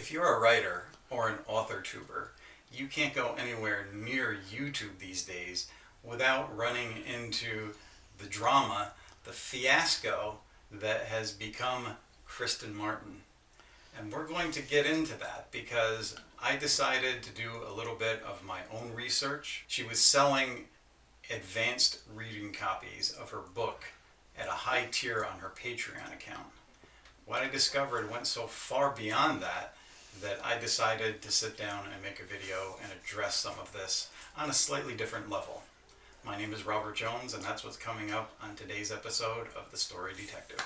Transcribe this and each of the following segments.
If you're a writer or an author-tuber, you can't go anywhere near YouTube these days without running into the drama, the fiasco that has become Kristen Martin. And we're going to get into that because I decided to do a little bit of my own research. She was selling advanced reading copies of her book at a high tier on her Patreon account. What I discovered went so far beyond that I decided to sit down and make a video and address some of this on a slightly different level. My name is Robert Jones, and that's what's coming up on today's episode of The Story Detective.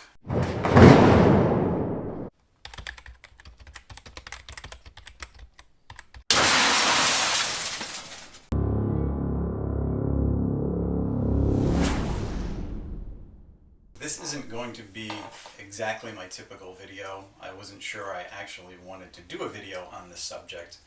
This isn't going to be exactly my typical video. I wasn't sure I actually wanted to do a video on this subject,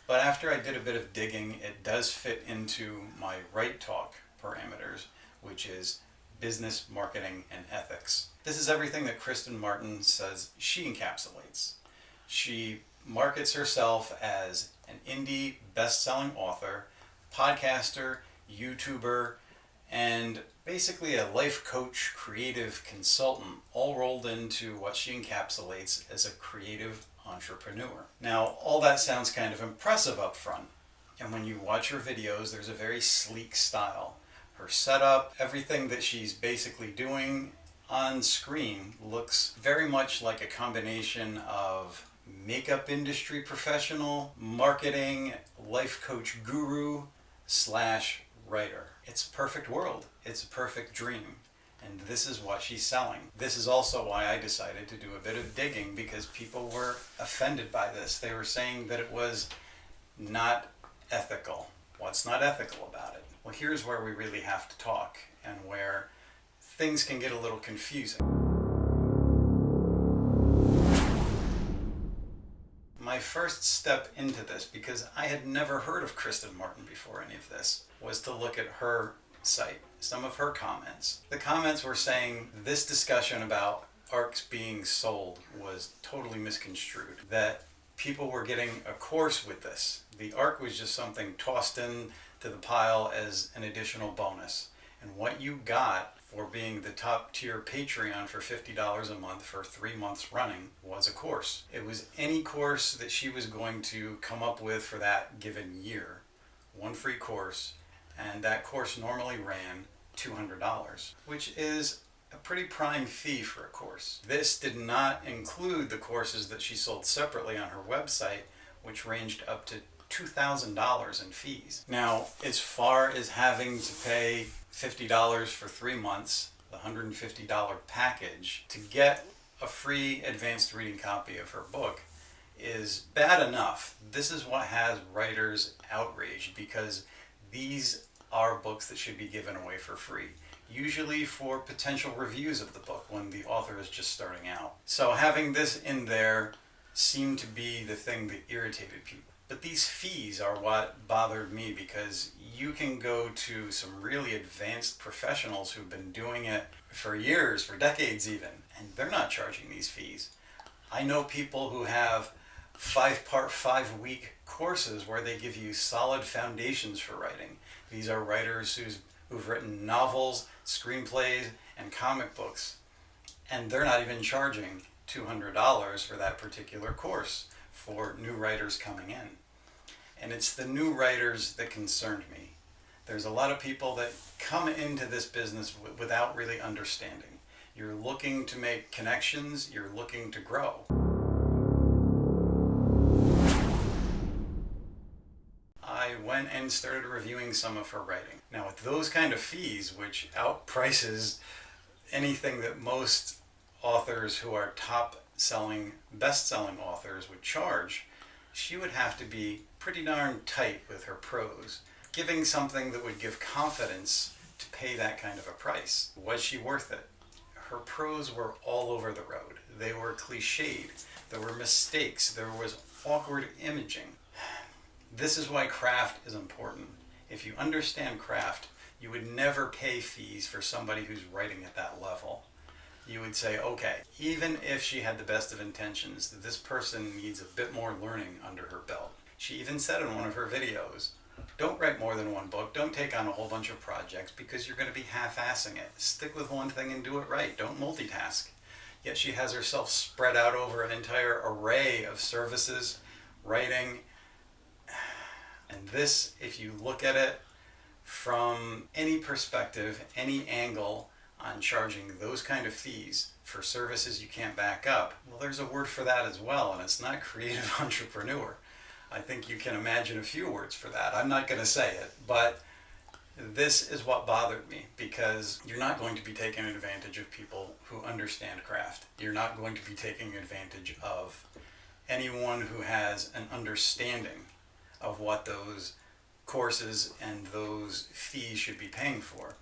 but after I did a bit of digging, it does fit into my Right Talk parameters, which is business, marketing, and ethics. This is everything that Kristen Martin says she encapsulates. She markets herself as an indie best-selling author, podcaster, YouTuber, and basically a life coach, creative consultant, all rolled into what she encapsulates as a creative entrepreneur. Now, all that sounds kind of impressive up front, and when you watch her videos, there's a very sleek style. Her setup, everything that she's basically doing on screen looks very much like a combination of makeup industry professional, marketing, life coach guru / writer. It's a perfect world. It's a perfect dream. And this is what she's selling. This is also why I decided to do a bit of digging, because people were offended by this. They were saying that it was not ethical. What's not ethical about it? Well, here's where we really have to talk and where things can get a little confusing. My first step into this, because I had never heard of Kristen Martin before any of this, was to look at her site, some of her comments. The comments were saying this discussion about ARCs being sold was totally misconstrued, that people were getting a course with this. The ARC was just something tossed in to the pile as an additional bonus. And what you got for being the top tier Patreon for $50 a month for 3 months running was a course. It was any course that she was going to come up with for that given year. One free course, and that course normally ran $200, which is a pretty prime fee for a course. This did not include the courses that she sold separately on her website, which ranged up to $2,000 in fees. Now, as far as having to pay $50 for 3 months, the $150 package, to get a free advanced reading copy of her book is bad enough. This is what has writers outraged, because these are books that should be given away for free, usually for potential reviews of the book when the author is just starting out. So having this in there seemed to be the thing that irritated people. But these fees are what bothered me, because you can go to some really advanced professionals who've been doing it for years, for decades even, and they're not charging these fees. I know people who have 5-part, 5-week courses where they give you solid foundations for writing. These are writers who've written novels, screenplays, and comic books, and they're not even charging $200 for that particular course for new writers coming in. And it's the new writers that concerned me. There's a lot of people that come into this business without really understanding. You're looking to make connections, you're looking to grow. I went and started reviewing some of her writing. Now, with those kind of fees, which outprices anything that most authors who are top-selling, best-selling authors would charge, she would have to be pretty darn tight with her prose, giving something that would give confidence to pay that kind of a price. Was she worth it? Her prose were all over the road. They were cliched. There were mistakes. There was awkward imaging. This is why craft is important. If you understand craft, you would never pay fees for somebody who's writing at that level. you would say, okay, even if she had the best of intentions, this person needs a bit more learning under her belt. She even said in one of her videos, don't write more than one book, don't take on a whole bunch of projects because you're going to be half-assing it. Stick with one thing and do it right. Don't multitask. Yet she has herself spread out over an entire array of services, writing. And this, if you look at it from any perspective, any angle on charging those kind of fees for services you can't back up, well, there's a word for that as well, and it's not creative entrepreneur. I think you can imagine a few words for that. I'm not going to say it, but this is what bothered me, because you're not going to be taking advantage of people who understand craft. You're not going to be taking advantage of anyone who has an understanding of what those courses and those fees should be paying for.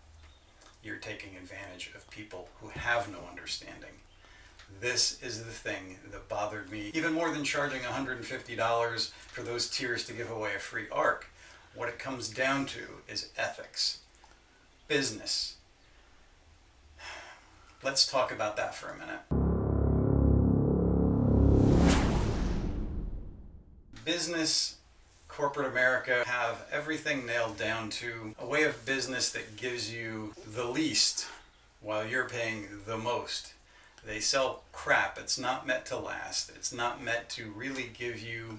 You're taking advantage of people who have no understanding. This is the thing that bothered me, even more than charging $150 for those tiers to give away a free ARC. What it comes down to is ethics, business. Let's talk about that for a minute. Business, corporate America have everything nailed down to a way of business that gives you the least while you're paying the most. They sell crap. It's not meant to last. It's not meant to really give you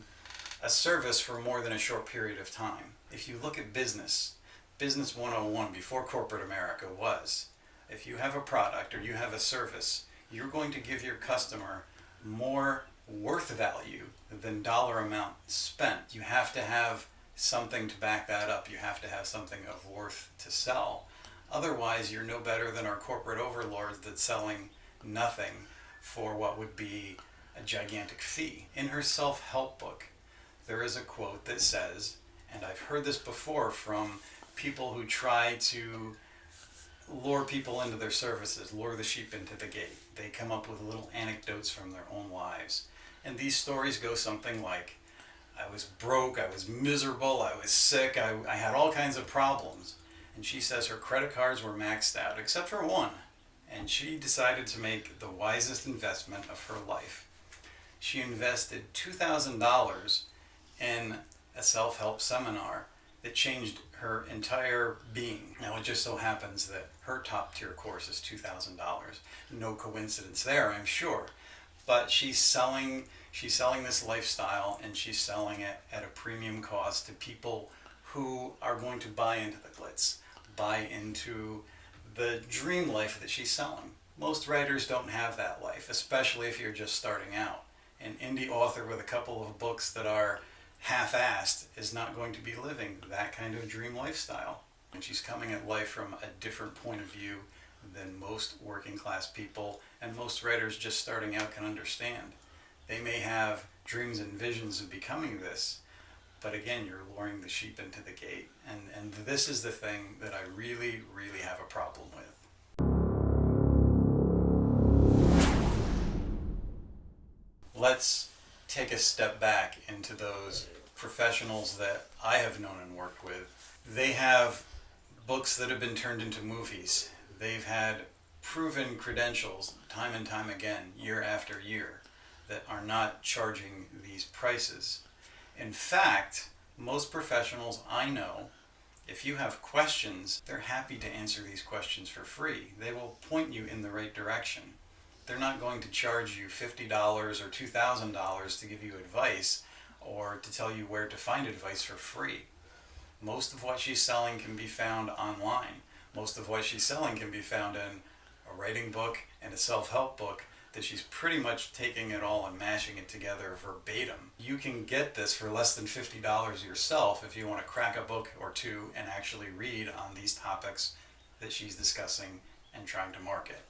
a service for more than a short period of time. If you look at business 101 before corporate America was, if you have a product or you have a service, you're going to give your customer more worth value than dollar amount spent. You have to have something to back that up. You have to have something of worth to sell. Otherwise, you're no better than our corporate overlords that's selling nothing for what would be a gigantic fee. In her self-help book, there is a quote that says, and I've heard this before from people who try to lure people into their services, lure the sheep into the gate. They come up with little anecdotes from their own lives. And these stories go something like, I was broke, I was miserable, I was sick, I had all kinds of problems. And she says her credit cards were maxed out, except for one. And she decided to make the wisest investment of her life. She invested $2,000 in a self-help seminar that changed her entire being. Now, it just so happens that her top tier course is $2,000. No coincidence there, I'm sure. But she's selling this lifestyle, and she's selling it at a premium cost to people who are going to buy into the glitz, buy into the dream life that she's selling. Most writers don't have that life, especially if you're just starting out. An indie author with a couple of books that are half-assed is not going to be living that kind of dream lifestyle. And she's coming at life from a different point of view than most working class people and most writers just starting out can understand. They may have dreams and visions of becoming this, but again, you're luring the sheep into the gate. And this is the thing that I really, really have a problem with. Let's take a step back into those professionals that I have known and worked with. They have books that have been turned into movies. They've had proven credentials time and time again, year after year, that are not charging these prices. In fact, most professionals I know, if you have questions, they're happy to answer these questions for free. They will point you in the right direction. They're not going to charge you $50 or $2,000 to give you advice or to tell you where to find advice for free. Most of what she's selling can be found online. Most of what she's selling can be found in a writing book and a self-help book that she's pretty much taking it all and mashing it together verbatim. You can get this for less than $50 yourself if you want to crack a book or two and actually read on these topics that she's discussing and trying to market.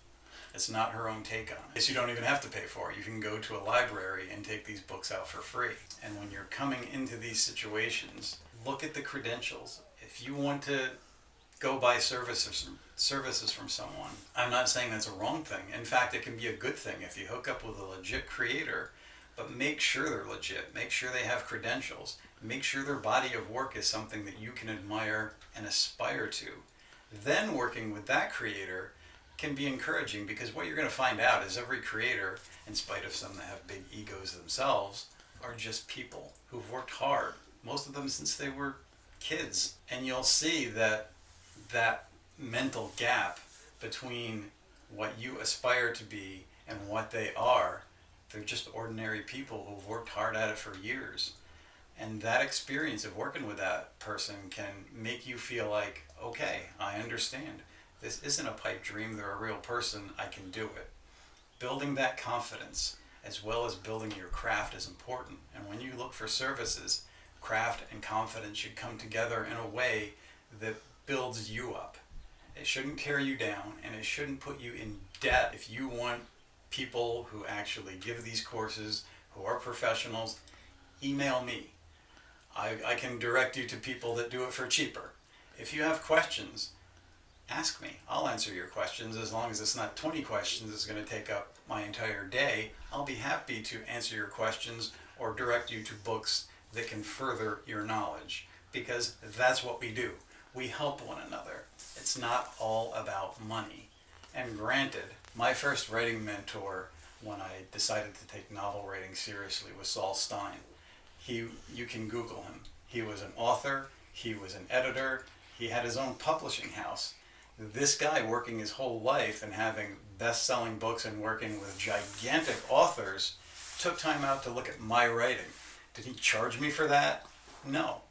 It's not her own take on it. You don't even have to pay for it. You can go to a library and take these books out for free. And when you're coming into these situations, look at the credentials. If you want to go buy services from someone, I'm not saying that's a wrong thing. In fact, it can be a good thing if you hook up with a legit creator, but make sure they're legit. Make sure they have credentials. Make sure their body of work is something that you can admire and aspire to. Then working with that creator, can be encouraging, because what you're going to find out is every creator, in spite of some that have big egos themselves, are just people who've worked hard, most of them since they were kids. And you'll see that that mental gap between what you aspire to be and what they are, they're just ordinary people who've worked hard at it for years. And that experience of working with that person can make you feel like, okay, I understand. This isn't a pipe dream, they're a real person, I can do it. Building that confidence as well as building your craft is important. And when you look for services, craft and confidence should come together in a way that builds you up. It shouldn't tear you down, and it shouldn't put you in debt. If you want people who actually give these courses, who are professionals, email me. I can direct you to people that do it for cheaper. If you have questions, ask me. I'll answer your questions. As long as it's not 20 questions that's going to take up my entire day, I'll be happy to answer your questions or direct you to books that can further your knowledge, because that's what we do. We help one another. It's not all about money. And granted, my first writing mentor when I decided to take novel writing seriously was Saul Stein. You can Google him. He was an author, he was an editor, he had his own publishing house. This guy, working his whole life and having best-selling books and working with gigantic authors, took time out to look at my writing. Did he charge me for that? No,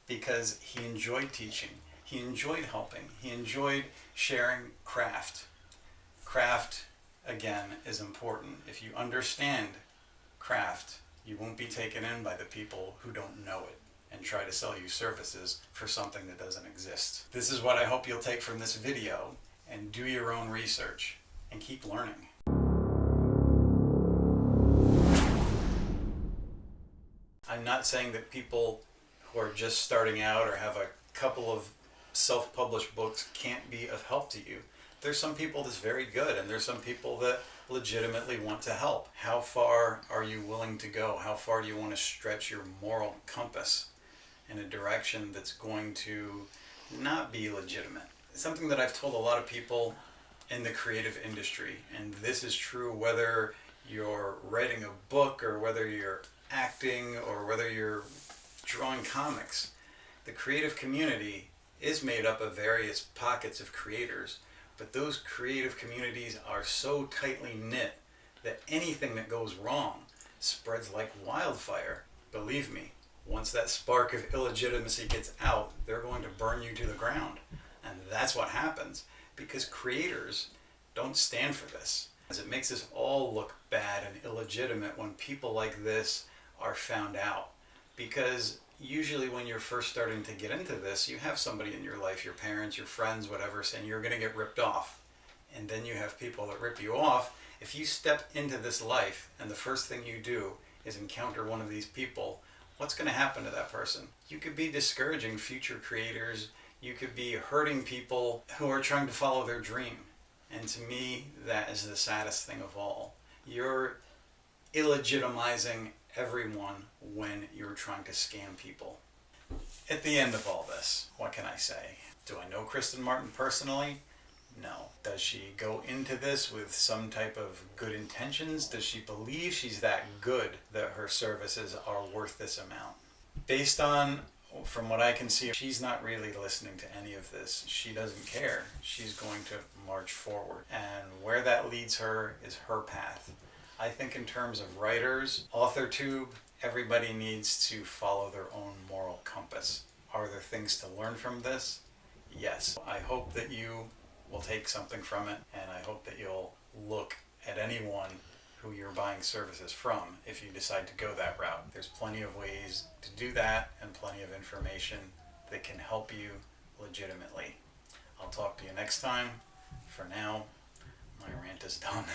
because he enjoyed teaching, he enjoyed helping, he enjoyed sharing craft. Craft, again, is important. If you understand craft, you won't be taken in by the people who don't know it and try to sell you services for something that doesn't exist. This is what I hope you'll take from this video, and do your own research and keep learning. I'm not saying that people who are just starting out or have a couple of self-published books can't be of help to you. There's some people that's very good, and there's some people that legitimately want to help. How far are you willing to go? How far do you want to stretch your moral compass in a direction that's going to not be legitimate? It's something that I've told a lot of people in the creative industry, and this is true whether you're writing a book or whether you're acting or whether you're drawing comics. The creative community is made up of various pockets of creators, but those creative communities are so tightly knit that anything that goes wrong spreads like wildfire. Believe me, once that spark of illegitimacy gets out, they're going to burn you to the ground. And that's what happens, because creators don't stand for this. It makes us all look bad and illegitimate when people like this are found out. Because usually when you're first starting to get into this, you have somebody in your life, your parents, your friends, whatever, saying you're going to get ripped off. And then you have people that rip you off. If you step into this life and the first thing you do is encounter one of these people, what's going to happen to that person? You could be discouraging future creators. You could be hurting people who are trying to follow their dream. And to me, that is the saddest thing of all. You're illegitimizing everyone when you're trying to scam people. At the end of all this, what can I say? Do I know Kristen Martin personally? No. Does she go into this with some type of good intentions? Does she believe she's that good that her services are worth this amount? Based on, from what I can see, she's not really listening to any of this. She doesn't care. She's going to march forward. And where that leads her is her path. I think in terms of writers, Authortube, everybody needs to follow their own moral compass. Are there things to learn from this? Yes. I hope that you will take something from it, and I hope that you'll look at anyone who you're buying services from if you decide to go that route. There's plenty of ways to do that and plenty of information that can help you legitimately. I'll talk to you next time. For now, my rant is done.